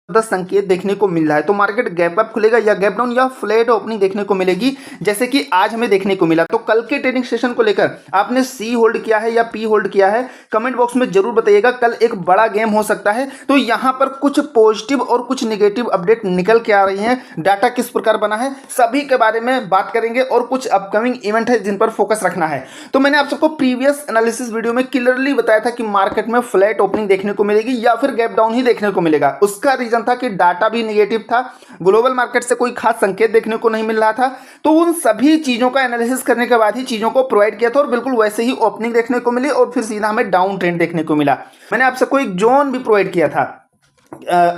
संकेत देखने को मिल रहा है। तो मार्केट गैप अप खुलेगा या गैप डाउन या फ्लैट ओपनिंग देखने को मिलेगी, जैसे कि आज हमें देखने को मिला। तो कल के ट्रेडिंग सेशन को लेकर आपने सी होल्ड किया है या पी होल्ड किया है, कमेंट बॉक्स में जरूर बताइएगा। कल एक बड़ा गेम हो सकता है। तो यहां पर कुछ पॉजिटिव और कुछ निगेटिव अपडेट निकल के आ रही हैं, डाटा किस प्रकार बना है सभी के बारे में बात करेंगे, और कुछ अपकमिंग इवेंट है जिन पर फोकस रखना है। तो मैंने आप सबको प्रीवियस एनालिसिस वीडियो में क्लियरली बताया था कि मार्केट में फ्लैट ओपनिंग देखने को मिलेगी या फिर गैप डाउन ही देखने को मिलेगा। उसका रीजन था कि डाटा भी नेगेटिव था, ग्लोबल मार्केट से कोई खास संकेत देखने को नहीं मिल रहा था। तो उन सभी चीजों का एनालिसिस करने के बाद ही चीजों को प्रोवाइड किया था, और बिल्कुल वैसे ही ओपनिंग देखने को मिली और फिर सीधा हमें डाउन ट्रेंड देखने को मिला। मैंने आप सबको एक जोन भी प्रोवाइड किया था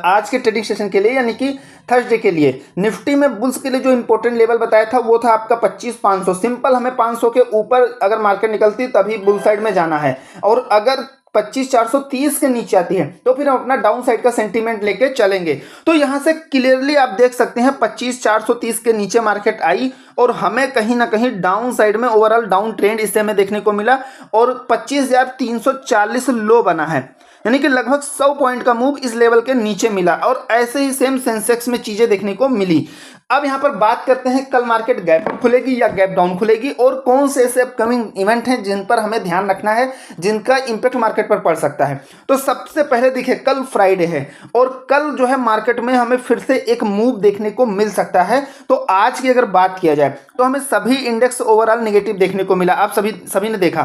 आज के ट्रेडिंग सेशन के लिए, यानी कि थर्सडे के लिए। निफ्टी में बुल्स के लिए जो इंपॉर्टेंट लेवल बताया था वो था आपका 25,500। सिंपल, हमें 500 के ऊपर अगर मार्केट निकलती तभी बुल साइड में जाना है, और अगर 25,430 के नीचे आती है तो फिर हम अपना डाउन साइड का सेंटीमेंट लेके चलेंगे। तो यहां से क्लियरली आप देख सकते हैं 25,430 के नीचे मार्केट आई, और हमें कहीं ना कहीं डाउन साइड में ओवरऑल डाउन ट्रेंड इससे हमें देखने को मिला, और 25,340 लो बना है, यानी कि लगभग 100 पॉइंट का मूव इस लेवल के नीचे मिला। और ऐसे ही सेम सेंसेक्स में चीजें देखने को मिली। अब यहां पर बात करते हैं कल मार्केट गैप अप खुलेगी या गैप डाउन खुलेगी, और कौन से ऐसे अपकमिंग इवेंट हैं जिन पर हमें ध्यान रखना है, जिनका इंपैक्ट मार्केट पर पड़ सकता है। तो सबसे पहले देखिए, कल फ्राइडे है और कल जो है मार्केट में हमें फिर से एक मूव देखने को मिल सकता है। तो आज की अगर बात किया जाए तो हमें सभी इंडेक्स ओवरऑल नेगेटिव देखने को मिला, आप सभी ने देखा।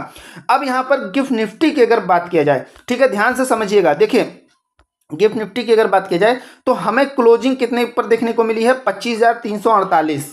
अब यहां पर गिफ्ट निफ्टी की अगर बात किया जाए, ठीक है, ध्यान से समझिएगा। देखिए, गिफ्ट निफ्टी की अगर बात की जाए तो हमें क्लोजिंग कितने ऊपर देखने को मिली है, 25,348,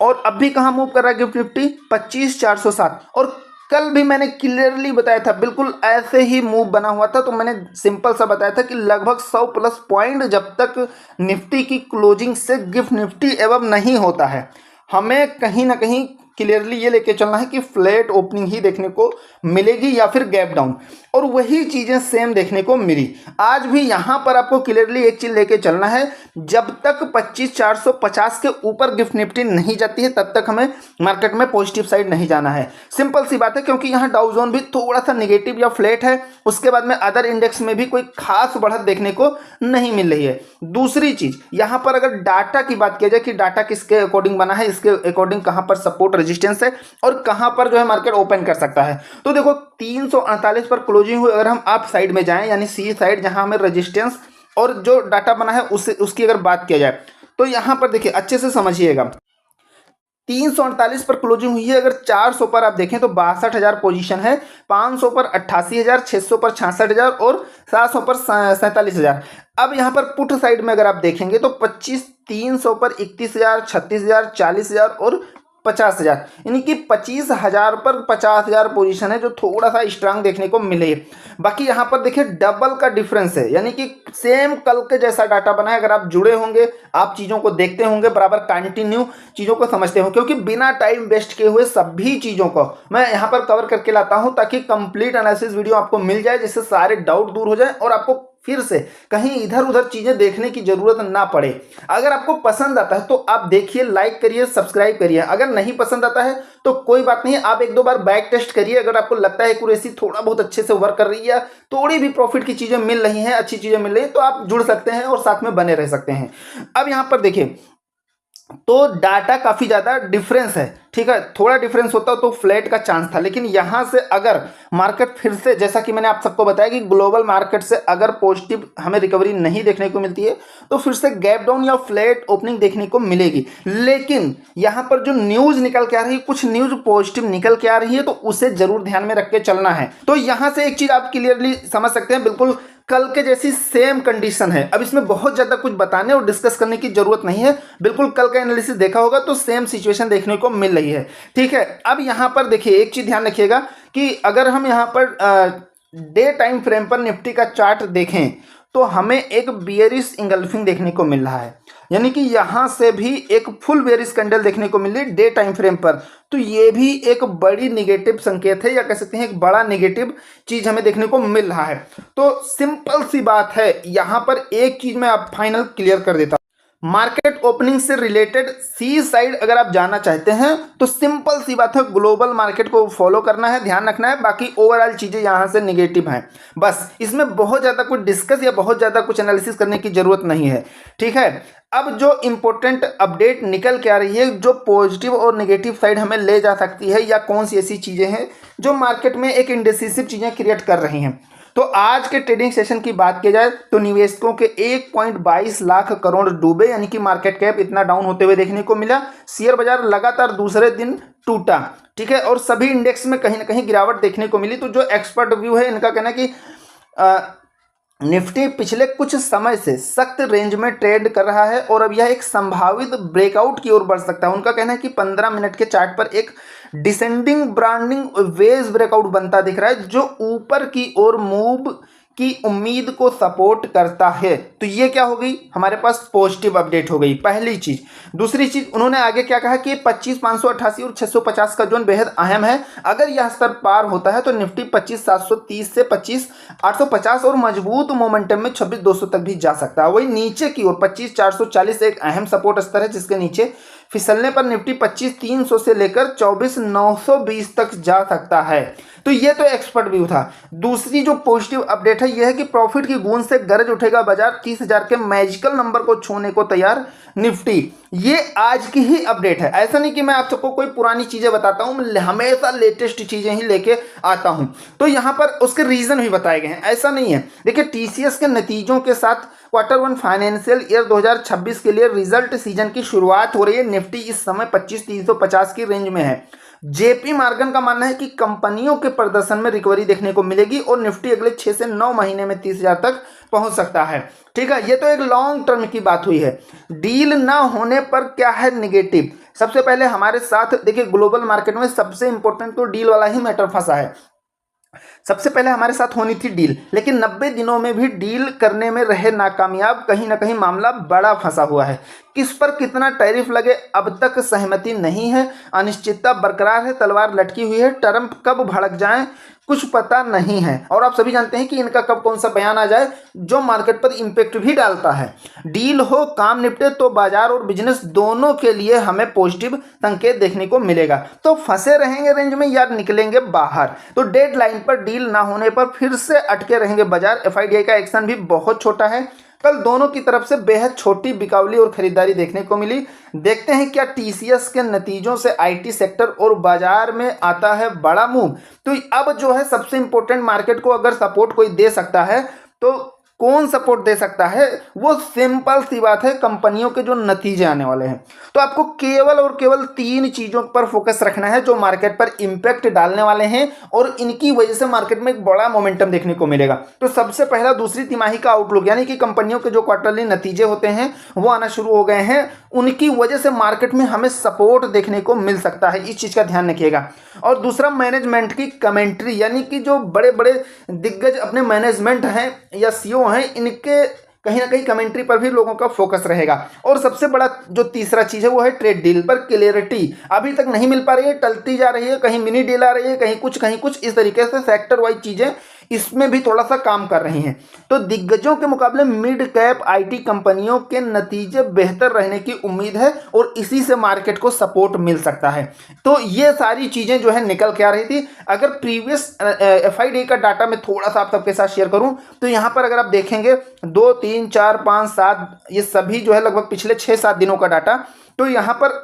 और अभी कहां मूव कर रहा है गिफ्ट निफ्टी, 25,407। और कल भी मैंने क्लियरली बताया था, बिल्कुल ऐसे ही मूव बना हुआ था। तो मैंने सिंपल सा बताया था कि लगभग 100 प्लस पॉइंट जब तक निफ्टी की क्लोजिंग से गिफ्ट निफ्टी एवं नहीं होता है, हमें कहीं ना कहीं क्लियरली ये लेके चलना है कि फ्लैट ओपनिंग ही देखने को मिलेगी या फिर गैप डाउन, और वही चीजें सेम देखने को मिली। आज भी यहां पर आपको क्लियरली एक चीज लेके चलना है, जब तक 25,450 के ऊपर गिफ्ट निफ्टी नहीं जाती है तब तक हमें मार्केट में पॉजिटिव साइड नहीं जाना है। सिंपल सी बात है, क्योंकि यहाँ डाउ जोन भी थोड़ा सा निगेटिव या फ्लैट है, उसके बाद में अदर इंडेक्स में भी कोई खास बढ़त देखने को नहीं मिल रही है। दूसरी चीज, यहां पर अगर डाटा की बात की जाए कि डाटा किसके अकॉर्डिंग बना है, इसके अकॉर्डिंग कहां पर सपोर्ट रेजिस्टेंस है और कहां पर जो है मार्केट ओपन कर सकता है। तो देखो, 348 पर क्लोजिंग हुई, अगर हम अप साइड में जाएं यानी सी साइड, जहां हमें रेजिस्टेंस और जो डाटा बना है उसकी अगर बात किया जाए तो यहां पर देखिए अच्छे से समझिएगा, 348 पर क्लोजिंग हुई है। अगर 400 पर आप देखें तो 62,000 पोजीशन है, 500 पर 88,000, 600 पर 66,000 और 700 पर 47,000। अब यहां पर पुट साइड में अगर आप देखेंगे तो 300 पर 31,000, 36,000, 40,000 और 50,000, यानी कि 25,000 पर 50,000 पोजीशन है जो थोड़ा सा स्ट्रांग देखने को मिले। बाकी यहाँ पर देखिए डबल का डिफरेंस है, यानी कि सेम कल के जैसा डाटा बना है। अगर आप जुड़े होंगे, आप चीज़ों को देखते होंगे, बराबर कंटिन्यू चीज़ों को समझते हो, क्योंकि बिना टाइम वेस्ट किए हुए सभी चीज़ों को मैं यहाँ पर कवर करके लाता हूँ ताकि कंप्लीट एनालिसिस वीडियो आपको मिल जाए, जिससे सारे डाउट दूर हो जाए और आपको फिर से कहीं इधर उधर चीजें देखने की जरूरत ना पड़े। अगर आपको पसंद आता है तो आप देखिए, लाइक करिए, सब्सक्राइब करिए। अगर नहीं पसंद आता है तो कोई बात नहीं, आप एक दो बार बैक टेस्ट करिए। अगर आपको लगता है एक्यूरेसी थोड़ा बहुत अच्छे से वर्क कर रही है, थोड़ी भी प्रॉफिट की चीजें मिल रही हैं, अच्छी चीजें मिल रही है, तो आप जुड़ सकते हैं और साथ में बने रह सकते हैं। अब यहां पर देखिए, तो डाटा काफी ज्यादा डिफरेंस है, ठीक है, थोड़ा डिफरेंस होता तो फ्लैट का चांस था। लेकिन यहां से अगर मार्केट फिर से, जैसा कि मैंने आप सबको बताया कि ग्लोबल मार्केट से अगर पॉजिटिव हमें रिकवरी नहीं देखने को मिलती है तो फिर से गैप डाउन या फ्लैट ओपनिंग देखने को मिलेगी। लेकिन यहां पर जो न्यूज निकल के आ रही है, कुछ न्यूज पॉजिटिव निकल के आ रही है, तो उसे जरूर ध्यान में रख के चलना है। तो यहां से एक चीज आप क्लियरली समझ सकते हैं, बिल्कुल कल के जैसी सेम कंडीशन है। अब इसमें बहुत ज्यादा कुछ बताने और डिस्कस करने की जरूरत नहीं है, बिल्कुल कल का एनालिसिस देखा होगा तो सेम सिचुएशन देखने को मिल रही है, ठीक है। अब यहां पर देखिए एक चीज ध्यान रखिएगा कि अगर हम यहां पर डे टाइम फ्रेम पर निफ्टी का चार्ट देखें तो हमें एक बियरिश इंगल्फिंग देखने को मिल रहा है, यानी कि यहां से भी एक फुल बेयरिश कैंडल देखने को मिल रही है डे टाइम फ्रेम पर। तो ये भी एक बड़ी निगेटिव संकेत है, या कह सकते हैं एक बड़ा निगेटिव चीज हमें देखने को मिल रहा है। तो सिंपल सी बात है, यहां पर एक चीज मैं अब फाइनल क्लियर कर देता हूं। मार्केट ओपनिंग से रिलेटेड सी साइड अगर आप जाना चाहते हैं तो सिंपल सी बात है, ग्लोबल मार्केट को फॉलो करना है, ध्यान रखना है, बाकी ओवरऑल चीज़ें यहाँ से निगेटिव हैं। बस इसमें बहुत ज़्यादा कुछ डिस्कस या बहुत ज़्यादा कुछ एनालिसिस करने की ज़रूरत नहीं है, ठीक है। अब जो इम्पोर्टेंट अपडेट निकल के आ रही है, जो पॉजिटिव और नेगेटिव साइड हमें ले जा सकती है, या कौन सी ऐसी चीज़ें हैं जो मार्केट में एक इंडिसिसिव चीज़ें क्रिएट कर रही हैं। तो आज के ट्रेडिंग सेशन की बात की जाए तो निवेशकों के 1.22 लाख करोड़ डूबे, यानी कि मार्केट कैप इतना डाउन होते हुए देखने को मिला। शेयर बाजार लगातार दूसरे दिन टूटा, ठीक है, और सभी इंडेक्स में कहीं ना कहीं गिरावट देखने को मिली। तो जो एक्सपर्ट व्यू है, इनका कहना है कि निफ्टी पिछले कुछ समय से सख्त रेंज में ट्रेड कर रहा है और अब यह एक संभावित ब्रेकआउट की ओर बढ़ सकता है। उनका कहना है कि 15 मिनट के चार्ट पर एक डिसेंडिंग ब्रांडिंग वेज ब्रेकआउट बनता दिख रहा है, जो ऊपर की ओर मूव की उम्मीद को सपोर्ट करता है। तो ये क्या हो गई, हमारे पास पॉजिटिव अपडेट हो गई, पहली चीज। दूसरी चीज उन्होंने आगे क्या कहा कि 25,588 और 650 का जोन बेहद अहम है। अगर यह स्तर पार होता है तो निफ्टी 25,730 से 25,850 और मजबूत मोमेंटम में 26,200 तक भी जा सकता है। वही नीचे की ओर 25,440 एक अहम सपोर्ट स्तर है, जिसके नीचे फिसलने पर निफ्टी 25,300 से लेकर 24,920 तक जा सकता है। तो ये तो एक्सपर्ट व्यू था। दूसरी जो पॉजिटिव अपडेट है यह है कि प्रॉफिट की गूंज से गरज उठेगा बाजार, 30,000 के मैजिकल नंबर को छूने को तैयार निफ्टी। ये आज की ही अपडेट है, ऐसा नहीं कि मैं आप सबको कोई पुरानी चीजें बताता हूं, मैं हमेशा लेटेस्ट चीजें ही लेके आता हूं। तो यहां पर उसके रीजन भी बताए गए हैं, ऐसा नहीं है। देखिए, टीसीएस के नतीजों के साथ Q1 फाइनेंशियल ईयर 2026 के लिए रिजल्ट सीजन की शुरुआत हो रही है। निफ्टी इस समय 25,350 की रेंज में है। जेपी मार्गन का मानना है कि कंपनियों के प्रदर्शन में रिकवरी देखने को मिलेगी और निफ्टी अगले 6 से 9 महीने में 30,000 तक पहुंच सकता है, ठीक है। ये तो एक लॉन्ग टर्म की बात हुई है। डील ना होने पर क्या है निगेटिव। सबसे पहले हमारे साथ देखिए, ग्लोबल मार्केट में सबसे इंपॉर्टेंट तो डील वाला ही मैटर फंसा है। सबसे पहले हमारे साथ होनी थी डील, लेकिन 90 दिनों में भी डील करने में रहे नाकामयाब। कहीं ना कहीं मामला बड़ा फंसा हुआ है। किस पर कितना टैरिफ लगे अब तक सहमति नहीं है, अनिश्चितता बरकरार है, तलवार लटकी हुई है। ट्रंप कब भड़क जाएं कुछ पता नहीं है, और आप सभी जानते हैं कि इनका कब कौन सा बयान आ जाए जो मार्केट पर इंपैक्ट भी डालता है। डील हो, काम निपटे तो बाजार और बिजनेस दोनों के लिए हमें पॉजिटिव संकेत देखने को मिलेगा। तो फंसे रहेंगे रेंज में या निकलेंगे बाहर। तो डेड लाइन पर डील ना होने पर फिर से अटके रहेंगे बाजार। एफआईडीआई का एक्शन भी बहुत छोटा है। कल दोनों की तरफ से बेहद छोटी बिकावली और खरीदारी देखने को मिली। देखते हैं क्या टीसीएस के नतीजों से आईटी सेक्टर और बाजार में आता है बड़ा मूव। तो अब जो है सबसे इंपॉर्टेंट, मार्केट को अगर सपोर्ट कोई दे सकता है तो कौन सपोर्ट दे सकता है, वो सिंपल सी बात है, कंपनियों के जो नतीजे आने वाले हैं। तो आपको केवल और केवल 3 चीजों पर फोकस रखना है जो मार्केट पर इंपैक्ट डालने वाले हैं और इनकी वजह से मार्केट में एक बड़ा मोमेंटम देखने को मिलेगा। तो सबसे पहला दूसरी तिमाही का आउटलुक, यानी कि कंपनियों के जो क्वार्टरली नतीजे होते हैं वो आना शुरू हो गए हैं। उनकी वजह से मार्केट में हमें सपोर्ट देखने को मिल सकता है, इस चीज का ध्यान रखिएगा। और दूसरा, मैनेजमेंट की कमेंट्री, यानी कि जो बड़े बड़े दिग्गज अपने मैनेजमेंट हैं या सीईओ हैं, इनके कहीं ना कहीं कमेंट्री पर भी लोगों का फोकस रहेगा। और सबसे बड़ा जो तीसरा चीज है वो है ट्रेड डील पर क्लियरिटी। अभी तक नहीं मिल पा रही है, टलती जा रही है, कहीं मिनी डील आ रही है, कहीं कुछ इस तरीके से सेक्टर वाइज चीजें इसमें भी थोड़ा सा काम कर रही हैं। तो दिग्गजों के मुकाबले मिड कैप आईटी कंपनियों के नतीजे बेहतर रहने की उम्मीद है और इसी से मार्केट को सपोर्ट मिल सकता है। तो ये सारी चीजें जो है निकल के आ रही थी। अगर प्रीवियस एफआईडी का डाटा मैं थोड़ा सा आप सबके साथ शेयर करूं तो यहां पर अगर आप देखेंगे 2, 3, 4, 5, 7 ये सभी जो है लगभग पिछले 6-7 दिनों का डाटा। तो यहां पर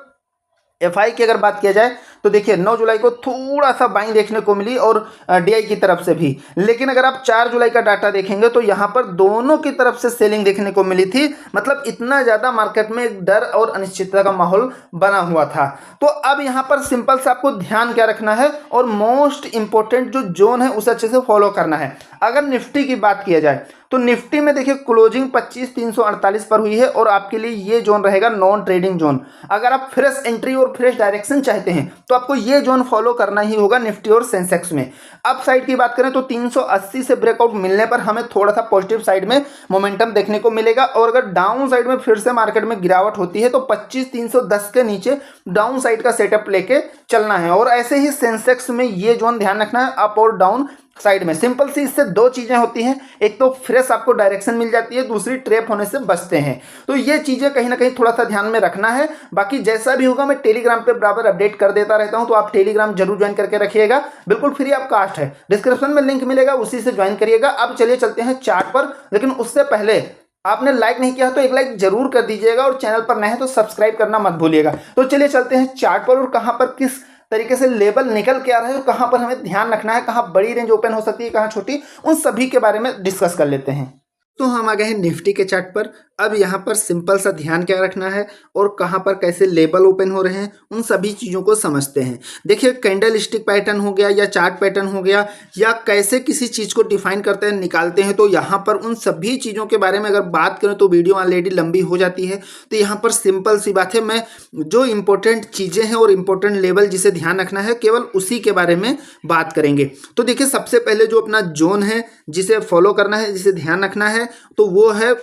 एफआई की अगर बात किया जाए तो देखिए 9 जुलाई को थोड़ा सा बाइंग देखने को मिली और डीआई की तरफ से भी, लेकिन अगर आप 4 जुलाई का डाटा देखेंगे तो यहाँ पर दोनों की तरफ से सेलिंग देखने को मिली थी। मतलब इतना ज़्यादा मार्केट में एक डर और अनिश्चितता का माहौल बना हुआ था। तो अब यहाँ पर सिंपल सा आपको ध्यान क्या रखना है और मोस्ट इंपॉर्टेंट जो जोन है उसे अच्छे से फॉलो करना है। अगर निफ्टी की बात किया जाए तो निफ्टी में देखिए क्लोजिंग 25,348 पर हुई है और आपके लिए ये जोन रहेगा नॉन ट्रेडिंग जोन। अगर आप फ्रेश एंट्री और फ्रेश डायरेक्शन चाहते हैं तो आपको ये जोन फॉलो करना ही होगा निफ्टी और सेंसेक्स में। अप साइड की बात करें तो 380 से ब्रेकआउट मिलने पर हमें थोड़ा सा पॉजिटिव साइड में मोमेंटम देखने को मिलेगा। और अगर डाउन साइड में फिर से मार्केट में गिरावट होती है तो 25,310 के नीचे डाउन साइड का सेटअप लेके चलना है। और ऐसे ही सेंसेक्स में ये जोन ध्यान रखना है, अप और डाउन साइड में। सिंपल सी इससे दो चीजें होती हैं, एक तो फ्रेश आपको डायरेक्शन मिल जाती है, दूसरी ट्रैप होने से बचते हैं। तो ये चीजें कहीं ना कहीं थोड़ा सा ध्यान में रखना है। बाकी जैसा भी होगा मैं टेलीग्राम पे बराबर अपडेट कर देता रहता हूं, तो आप टेलीग्राम जरूर ज्वाइन करके रखिएगा, बिल्कुल फ्री ऑफ कास्ट है, डिस्क्रिप्शन में लिंक मिलेगा, उसी से ज्वाइन करिएगा। अब चलिए चलते हैं चार्ट पर, लेकिन उससे पहले आपने लाइक नहीं किया तो एक लाइक जरूर कर दीजिएगा, और चैनल पर नए हैं तो सब्सक्राइब करना मत भूलिएगा। तो चलिए चलते हैं चार्ट पर, और कहां पर किस तरीके से लेवल निकल के आ रहा है और कहां पर हमें ध्यान रखना है, कहां बड़ी रेंज ओपन हो सकती है, कहां छोटी, उन सभी के बारे में डिस्कस कर लेते हैं। तो हम आ गए हैं निफ्टी के चार्ट पर। अब यहाँ पर सिंपल सा ध्यान क्या रखना है और कहाँ पर कैसे लेवल ओपन हो रहे हैं, उन सभी चीज़ों को समझते हैं। देखिए, कैंडल स्टिक पैटर्न हो गया या चार्ट पैटर्न हो गया, या कैसे किसी चीज़ को डिफाइन करते हैं, निकालते हैं, तो यहाँ पर उन सभी चीज़ों के बारे में अगर बात करें तो वीडियो ऑलरेडी लंबी हो जाती है। तो यहाँ पर सिंपल सी बात है, मैं जो इंपॉर्टेंट चीज़ें हैं और इम्पोर्टेंट लेवल जिसे ध्यान रखना है, केवल उसी के बारे में बात करेंगे। तो देखिए, सबसे पहले जो अपना जोन है जिसे फॉलो करना है, जिसे ध्यान रखना है, तो वो है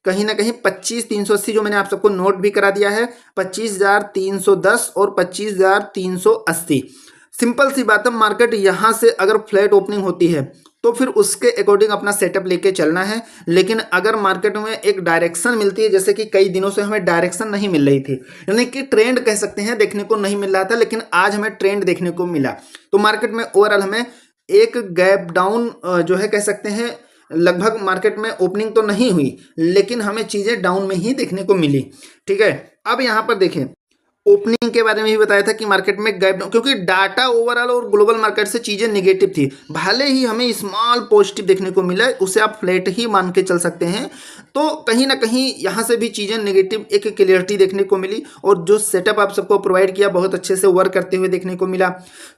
कहीं ना कहीं 25,380, जो मैंने आप सबको नोट भी करा दिया है, 25,310 और 25,380। सिंपल सी बात है, मार्केट यहाँ से अगर फ्लैट ओपनिंग होती है तो फिर उसके अकॉर्डिंग अपना सेटअप लेके चलना है। लेकिन अगर मार्केट में एक डायरेक्शन मिलती है, जैसे कि कई दिनों से हमें डायरेक्शन नहीं मिल रही थी, यानी कि ट्रेंड कह सकते हैं, देखने को नहीं मिल रहा था, लेकिन आज हमें ट्रेंड देखने को मिला। तो मार्केट में ओवरऑल हमें एक गैप डाउन जो है कह सकते हैं, लगभग मार्केट में ओपनिंग तो नहीं हुई, लेकिन हमें चीजें डाउन में ही देखने को मिली। ठीक है, अब यहां पर देखें, ओपनिंग के बारे में भी बताया था कि मार्केट में गैप डाउन, क्योंकि डाटा ओवरऑल और ग्लोबल मार्केट से चीजें नेगेटिव थी, भले ही हमें स्मॉल पॉजिटिव देखने को मिला, उसे आप फ्लैट ही मान के चल सकते हैं। तो कहीं ना कहीं यहां से भी चीजें नेगेटिव एक क्लियरिटी देखने को मिली, और जो सेटअप आप सबको प्रोवाइड किया बहुत अच्छे से वर्क करते हुए देखने को मिला।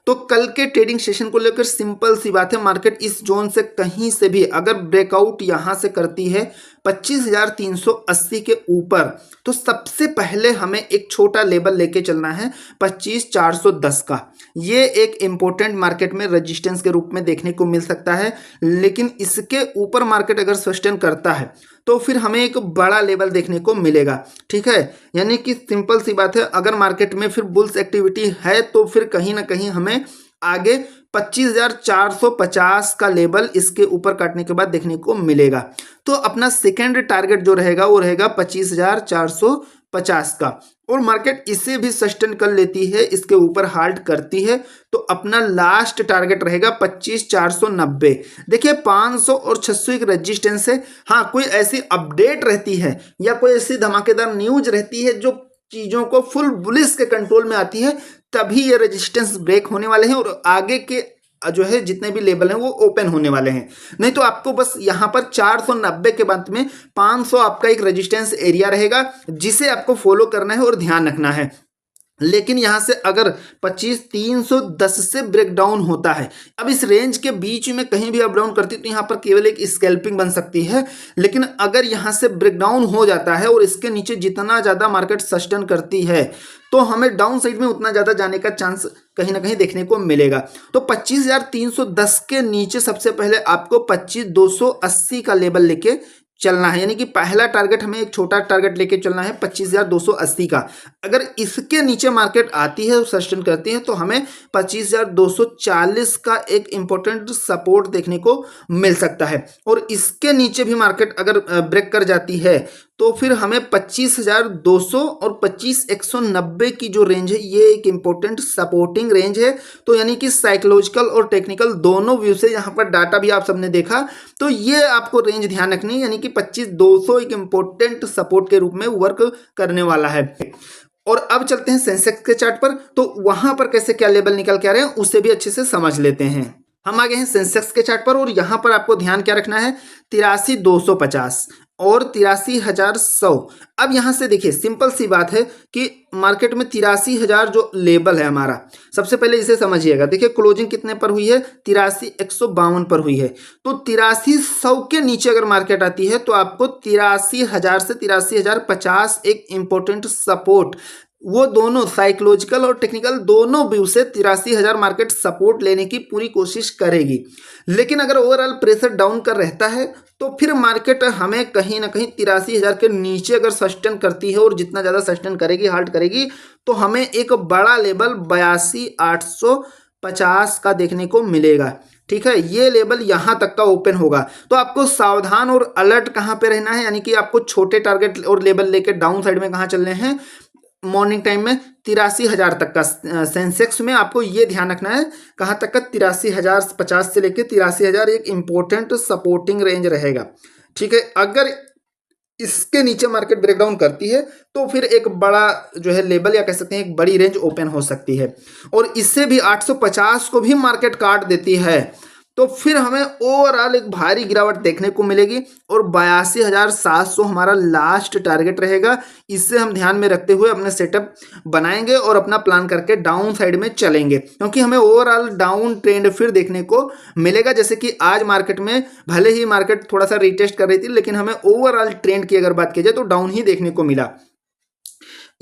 तो कल के ट्रेडिंग सेशन को लेकर सिंपल सी बात है, मार्केट इस जोन से कहीं से भी अगर ब्रेकआउट यहां से करती है 25,380 के ऊपर, तो सबसे पहले हमें एक छोटा लेवल लेके चलना है 25,410 का। ये एक इंपॉर्टेंट मार्केट में रेजिस्टेंस के रूप में देखने को मिल सकता है, लेकिन इसके ऊपर मार्केट अगर सस्टेन करता है तो फिर हमें एक बड़ा लेवल देखने को मिलेगा। ठीक है, यानी कि सिंपल सी बात है, अगर मार्केट में फिर बुल्स एक्टिविटी है तो फिर कहीं ना कहीं हमें आगे 25,450 का लेवल इसके ऊपर काटने के बाद देखने को मिलेगा। तो अपना सेकेंड टारगेट जो रहेगा वो रहेगा 25,450 का, और मार्केट इसे भी सस्टेन कर लेती है, इसके ऊपर हाल्ट करती है, तो अपना लास्ट टारगेट रहेगा 25,490। देखिए, 500 और 600 एक रेजिस्टेंस है। हाँ, कोई ऐसी अपडेट रहती है या कोई ऐसी धमाकेदार न्यूज रहती है जो चीजों को फुल बुलिश के कंट्रोल में आती है, तभी ये रेजिस्टेंस ब्रेक होने वाले हैं और आगे के जो है जितने भी लेवल हैं वो ओपन होने वाले हैं। नहीं तो आपको बस यहाँ पर 490 के बाद में 500 आपका एक रेजिस्टेंस एरिया रहेगा, जिसे आपको फॉलो करना है और ध्यान रखना है। लेकिन यहां से अगर 25,310 से ब्रेकडाउन होता है, अब इस रेंज के बीच में कहीं भी अप डाउन करती है तो यहां पर केवल एक स्कैल्पिंग बन सकती है। लेकिन अगर यहां से ब्रेकडाउन हो जाता है और इसके नीचे जितना ज्यादा मार्केट सस्टेन करती है, तो हमें डाउन साइड में उतना ज्यादा जाने का चांस कहीं ना कहीं देखने को मिलेगा। तो 25,310 के नीचे सबसे पहले आपको 25,280 का लेवल लेके चलना है, यानी कि पहला टारगेट हमें एक छोटा टारगेट लेके चलना है 25,280 का। अगर इसके नीचे मार्केट आती है, सस्टेन करती है, तो हमें 25,240 का एक इंपॉर्टेंट सपोर्ट देखने को मिल सकता है। और इसके नीचे भी मार्केट अगर ब्रेक कर जाती है तो फिर हमें 25,200 और 25,190 की जो रेंज है, ये एक इंपॉर्टेंट सपोर्टिंग रेंज है। तो यानी कि साइकोलॉजिकल और टेक्निकल दोनों व्यू से, यहाँ पर डाटा भी आप सबने देखा, तो ये आपको रेंज ध्यान रखनी है, यानी कि 25,200 एक इंपॉर्टेंट सपोर्ट के रूप में वर्क करने वाला है। और अब चलते हैं सेंसेक्स के चार्ट पर, तो वहां पर कैसे क्या लेवल निकल के आ रहे हैं उसे भी अच्छे से समझ लेते हैं। हम आ गए हैं सेंसेक्स के चार्ट पर, और यहां पर आपको ध्यान क्या रखना है, 83,250 और 83,100। अब यहां से देखिए, सिंपल सी बात है कि मार्केट में 83,000 जो लेवल है हमारा, सबसे पहले इसे समझिएगा। देखिए, क्लोजिंग कितने पर हुई है, 83,152 पर हुई है। तो 83,100 के नीचे अगर मार्केट आती है तो आपको 83,000 से 83,050 एक इंपॉर्टेंट सपोर्ट, वो दोनों साइकोलॉजिकल और टेक्निकल दोनों व्यू से 83,000 मार्केट सपोर्ट लेने की पूरी कोशिश करेगी। लेकिन अगर ओवरऑल प्रेशर डाउन कर रहता है तो फिर मार्केट हमें कहीं ना कहीं 83,000 के नीचे अगर सस्टेन करती है, और जितना ज़्यादा सस्टेन करेगी, हाल्ट करेगी, तो हमें एक बड़ा लेवल 82,850 का देखने को मिलेगा। ठीक है, ये लेवल यहाँ तक का ओपन होगा। तो आपको सावधान और अलर्ट कहाँ पे रहना है, यानी कि आपको छोटे टारगेट और लेवल लेके डाउन साइड में कहाँ चलने हैं, मॉर्निंग टाइम में 83,000 तक का सेंसेक्स में आपको ये ध्यान रखना है, कहाँ तक का 83,050 से लेके 83,000 एक इंपॉर्टेंट सपोर्टिंग रेंज रहेगा। ठीक है, अगर इसके नीचे मार्केट ब्रेकडाउन करती है तो फिर एक बड़ा जो है लेवल या कह सकते हैं एक बड़ी रेंज ओपन हो सकती है, और इससे भी 850 को भी मार्केट काट देती है तो फिर हमें ओवरऑल एक भारी गिरावट देखने को मिलेगी, और 82,700 हमारा लास्ट टारगेट रहेगा। इससे हम ध्यान में रखते हुए अपने सेटअप बनाएंगे और अपना प्लान करके डाउन साइड में चलेंगे, क्योंकि हमें ओवरऑल डाउन ट्रेंड फिर देखने को मिलेगा। जैसे कि आज मार्केट में भले ही मार्केट थोड़ा सा रिटेस्ट कर रही थी, लेकिन हमें ओवरऑल ट्रेंड की अगर बात की जाए तो डाउन ही देखने को मिला।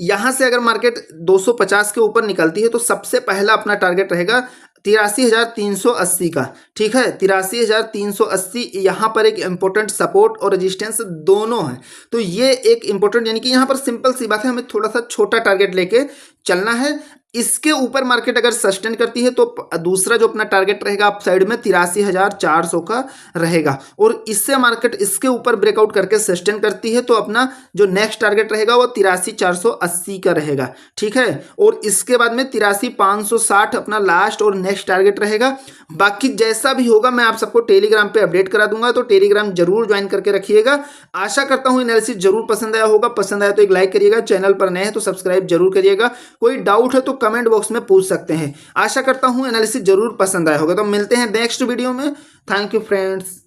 यहां से अगर मार्केट 250 के ऊपर निकलती है तो सबसे पहला अपना टारगेट रहेगा 83,380 का। ठीक है, 83,380 यहाँ पर एक इंपॉर्टेंट सपोर्ट और रेजिस्टेंस दोनों है। तो ये एक इंपॉर्टेंट, यानी कि यहाँ पर सिंपल सी बात है, हमें थोड़ा सा छोटा टारगेट लेके चलना है। इसके ऊपर मार्केट अगर सस्टेन करती है तो दूसरा जो अपना टारगेट रहेगा अप साइड में 83,400 का रहेगा, और इससे मार्केट इसके ऊपर ब्रेकआउट करके सस्टेन करती है तो अपना जो नेक्स्ट टारगेट रहेगा वो 83,480 का रहेगा। ठीक है, और इसके बाद में 83,560 अपना लास्ट और नेक्स्ट टारगेट रहेगा। बाकी जैसा भी होगा मैं आप सबको टेलीग्राम पे अपडेट करा दूंगा, तो टेलीग्राम जरूर ज्वाइन करके रखिएगा। आशा करता हूं एनालिसिस जरूर पसंद आया होगा, पसंद आया तो एक लाइक करिएगा, चैनल पर नए हैं तो सब्सक्राइब जरूर करिएगा। कोई डाउट है तो कमेंट बॉक्स में पूछ सकते हैं। आशा करता हूं एनालिसिस जरूर पसंद आया होगा। तो मिलते हैं नेक्स्ट वीडियो में। Thank you friends.